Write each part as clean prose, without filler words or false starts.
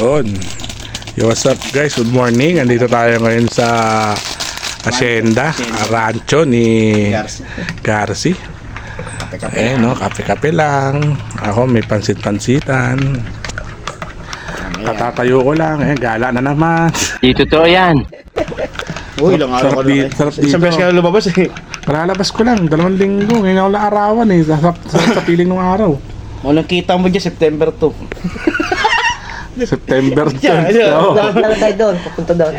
Yun. Yo, what's up guys? Good morning. Andito tayo ngayon sa Hacienda, rancho ni Garci. Eh no, kape-kape lang. Ako may pansit-pansitan. Katatayo ko lang. Eh, gala na naman. Di totoo yan. Uy, ilang araw ka na. Sarap dito. Isang beses ka na lumabas eh. Kalalabas ko lang, 2 linggo. Ngayon ako arawan eh. Sa piling ng araw. Walang kita mo dyan, September 2. September 10. Lahat na lang tayo doon, papunta doon.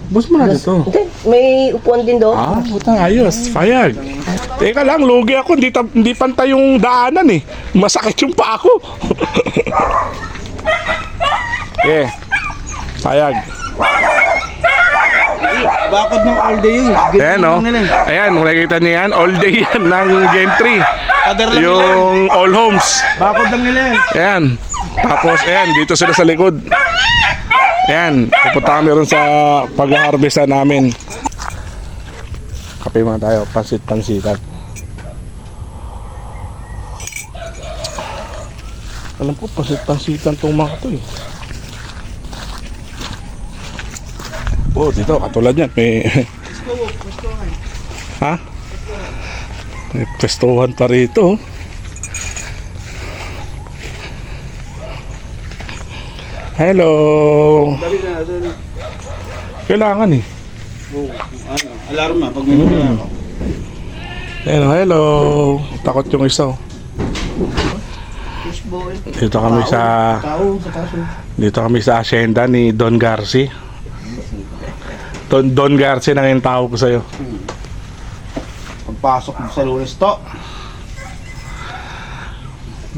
Bus mo na dito. Hindi, may upuan din doon. Ah, puta, ayos. Payag. Teka lang, lugi ako. Hindi pantay yung daanan eh. Masakit yung paa ko. Eh, payag. Bakod ng all day yun. Ayan o. Ayan, kung nakikita niyo yan, all day yan ng Game 3. Yung all homes. Bakod lang nila yan. Ayan. Tapos, ayan, dito sila sa likod. Ayan, pupunta kami rin sa pag-harvesta namin. Kape muna tayo, pansit-pansitan. Alam ko, pansit-pansitan itong mga ito eh. Oh, dito, katulad yan, may... Ha? May pwestuhan pa rito. Hello. Kailangan eh. Alarma pag may mga. Hello. Takot yung isa. Dito kami sa hacienda ni Don Garci. Don Garci nang yung tawag ko sa'yo. Pagpasok mo sa Lunes to.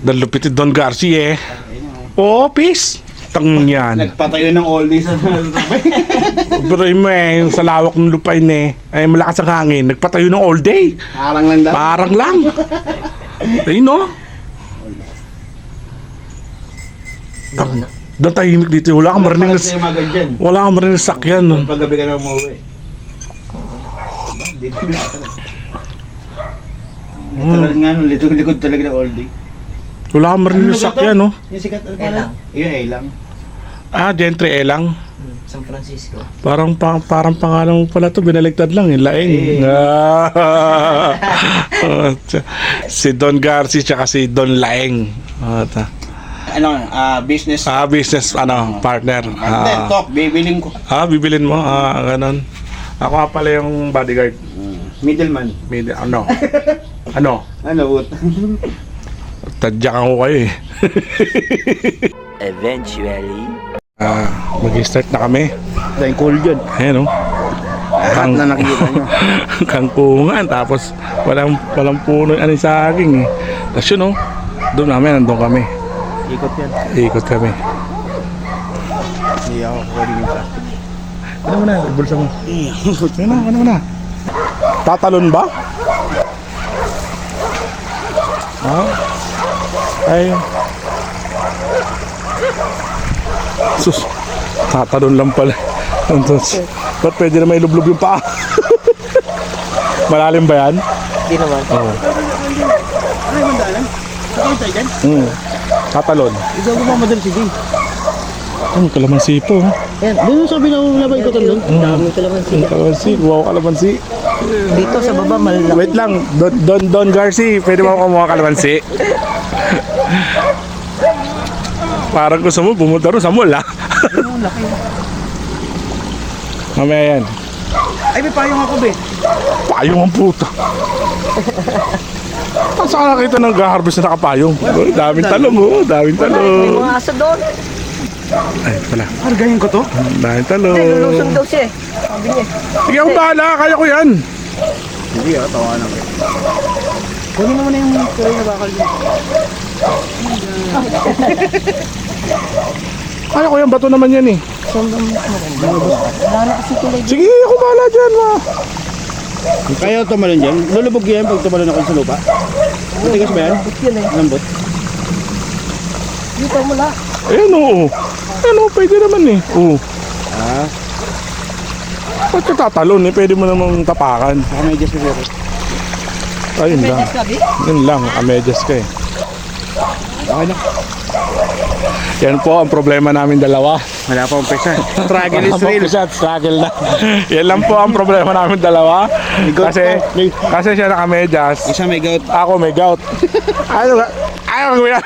Dalupit Don Garci eh. Oh, peace. Tang yan. Nagpatayo ng all day sa sabay. Pero yung sa lawak ng lupain eh, ay malakas ang hangin. Nagpatayo ng all day. Parang lang daw. Parang lang. Ayun no. Doon tahimik dito. Wala kang marinig na wala kang marinig na sakyan. No? Paggabi ka na umuwi. Talagang nga nung likod talaga ng all day. Wala kang marinig na sakyan. No? Yung sikat ano? Yun ay lang. Ah, Gentry Elang. San Francisco. Parang pangalan mo pala to, binaligtad lang, Laeng. Si Don Garci tsaka si Don Laeng. Ano, business. Business partner. Talk, bibiling ko. Bibilin mo. Ganon. Ako nga pala yung bodyguard. Middleman. Ano? Ano? Ano, what? Tadyakan ko kayo eh. Eventually. Mag-start na kami. Tayong cool dyan. Ayan o. Lahat na nakikita nyo. Kangkungan. Tapos walang puno yung saging eh. Tapos yun o. Doon namin, nandun kami. Ikot yan. Ikot kami. Hindi ako kukunin yung plastic. Ano mo na? Ibulsa mo. Ano mo na? Tatalon ba? Ay. Sus. Tatalon lang pala. Ba't pwede na may lublog yung paa? Malalim ba yan? Hindi naman. Oo. Ano yung mandalan? Ano tayo dyan? Tatalon. Ikaw gumamadal si Jay. Kalamansi po. Yan. Doon sabi na labay ko doon. Dami kalamansi. Kalamansi. Wow, kalamansi. Dito sa baba, malaki. Wait lang. Don Garci, pwede mo kumuha kalamansi? Parang gusto mo pumunta rin sa mall, ha? Mamaya yan. Ay, may payong ako, be. Payong ang puta. Saan nakita ng harvest na nakapayong? Oh, daming talong, oh. Daming May talong. mga aso doon. Ay, pala. Hargayin ko to? Daming talong. Hindi, lulusong daw siya eh. Sabi niya. Sige, ako bahala. Kaya ko yan. Hindi, tawanan ko. Kunin naman na yung kulay na bakal dito. Kaya ko yan. Bato naman yan, eh. Wala na kasi kulay. Sige, ako bahala dyan, ma. Kaya tumalon dyan? Lulubog yan pag tumalon ako sa lupa? Matigas ba yan? Yun eh. Lambot? Dito mula. Ayan, oo. Ayan, oo. Pwede naman, eh. Oo. Ba't ka tatalon, eh? Pwede mo namang tapakan. Baka may just na. Ayun lang. Sabi? Yun lang. Amedyas ka, eh. Okay na. Yan po ang problema namin dalawa. Wala pa umpisa. Struggle is Wala real. po siya, struggle na. Yan lang po ang problema namin dalawa. gout Kasi, po. kasi siya nakamedyas. Isa may gout. Ako may gout. Ayaw ko yan.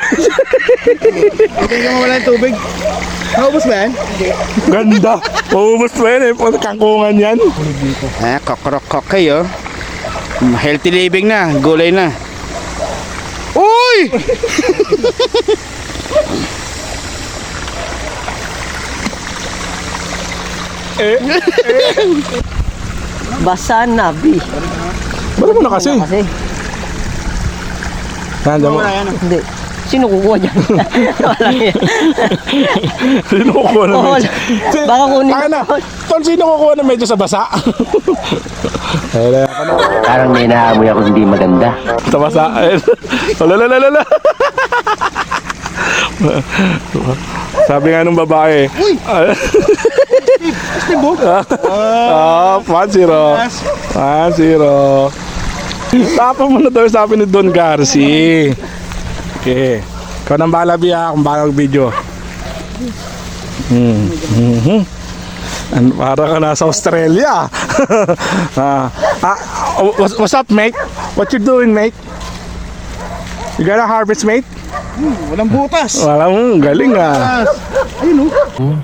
Hindi ka mawala ng tubig. Naubos ba yan? Ganda. Maubos pa yan eh. Kangkungan yan. Kokrok kayo. Healthy living na. Gulay na. Uy! Basa na, B. Bala mo na kasi. Kasi, Nanda mo. Wala yan. hindi. Sino kukuha dyan? Wala yan. Sino kukuha ng Oo, medyo? baka kunin Taka na. Tol, sino kukuha ng medyo sa basa? Parang may naamoy ako hindi maganda. Sa basa. Lalalala. Sabi nga nung babae. Uy! Steve Book? 1-0. 1-0. Tapos mo na daw sabi ni Don Garci. Okay. Ikaw nang bahala, Bia, kung bahala mag-video. Para ka nasa Australia. What's up, mate? What you doing, mate? You got a harvest, mate? Walang butas. Wala mo, galing ah. Ayun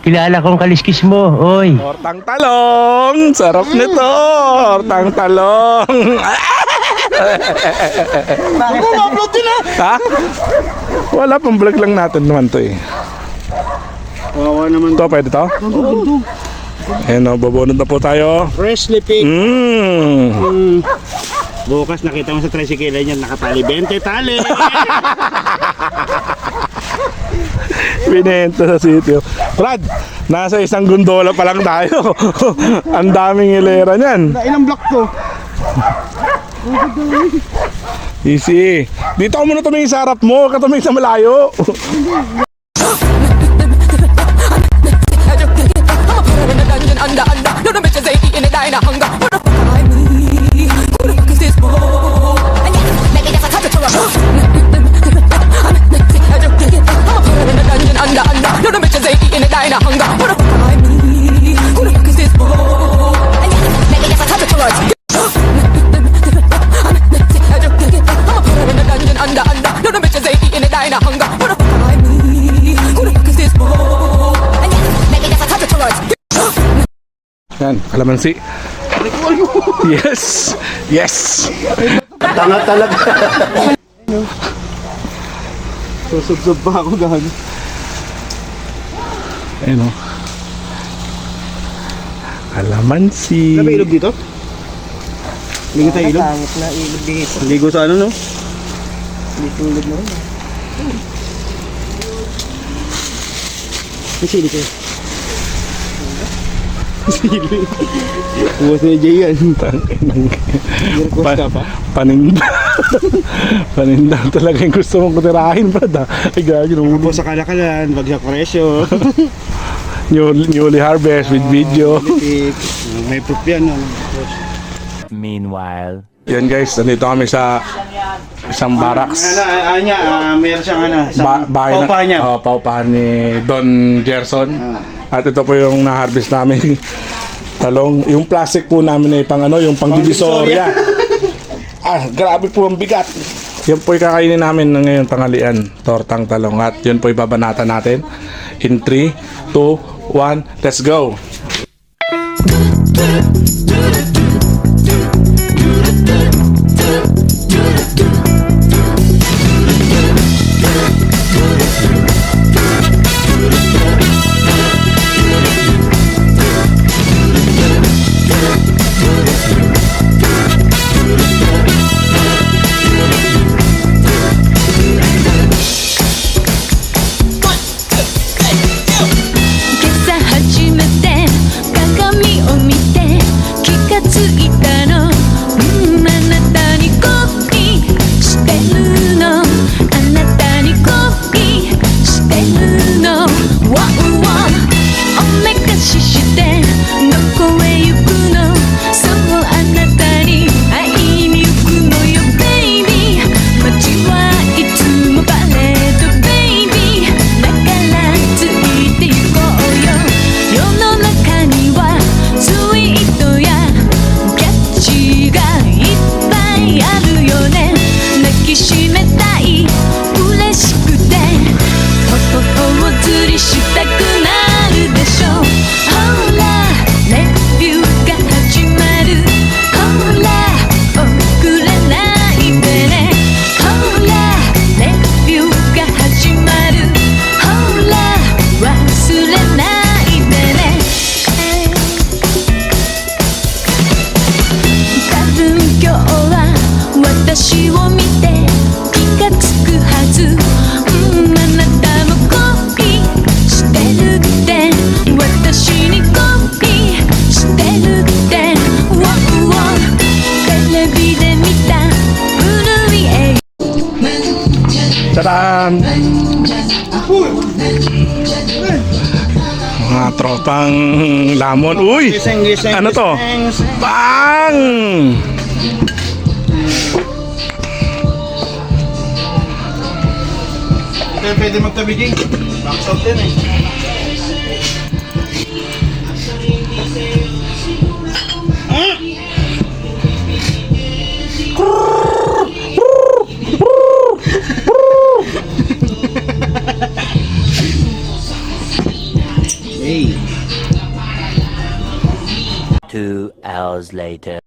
Kilala kong kaliskis mo, oy. Tortang talong! Sarap nito! Tortang talong! Ako, ma-upload din Ha? Wala, pang vlog lang natin naman to eh. Wawa naman. Ito, pwede to? Ayan o, babunod na po tayo. Freshly picked. Mmm! Bukas nakita mo sa tricycle niya nakatali 20 tali. Pinenta sa sitio. Brad, nasa isang gondola pa lang tayo. Ang daming hilera niyan. Ilang block to? Easy. Dito ka muna tumingin sa harap mo, ka tumingin sa malayo. Yan, kalamansi. Yes! Yes! Tanga talaga. Susubsob pa ako gahan. Ayun o. Kalamansi. Ano ba ilog dito? Ligo tayo ilog? Pangit na ilog dito. Ligo sa ano no? Dito ilog na rin. May sili kayo. Sili. Buwas na Jay yan. Request ka pa? Paninda. Paninda talaga yung gusto mong kutirahin, brad. Ay, gagi, Po sa kalakalan, bagsak presyo. newly harvest with video. Politik. May proof yan. No? Meanwhile, Yan guys, nandito kami sa isang barracks. Meron siyang Bahay na, paupahan niya. paupahan ni Don Gerson. At ito po yung na-harvest namin talong. Yung plastic po namin ay pang ano, yung pang divisoria. Grabe po ang bigat. Yan po yung kakainin namin na ngayon tanghalian, tortang talong. At yun po ibabanata natin. In 3, 2, 1, let's go! Baby Mga tropang lamon. Uy! Gising, Ano to? gising. Bang! Ito pwede magtabi din. Box out din eh. Hey. 2 hours later.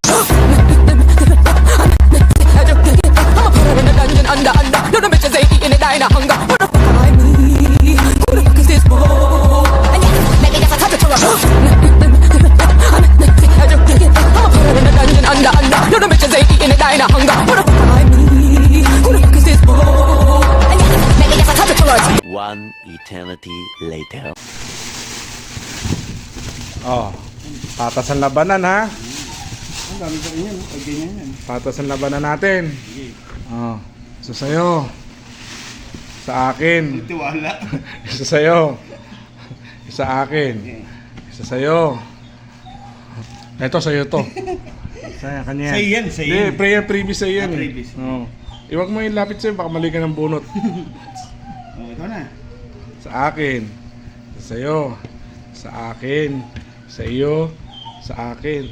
One eternity later. Oh, patas ang labanan ha. Ang dami sa inyo, pag ganyan yan. Patas ang labanan natin. Oh, isa sa'yo. Sa akin. Tiwala. Isa sa'yo. Isa akin. Isa sa'yo. Ito sa'yo to. Sa'yo, kanya. Sa'yo yan, sa'yo Hindi, yan. prayer previous sa'yo yan. Ah, previous. Oh. Iwag mo yung lapit sa'yo, baka mali ka ng bunot. Oh, ikaw na. Sa akin. Sa sa'yo. Sa akin. Sa iyo. Sa akin.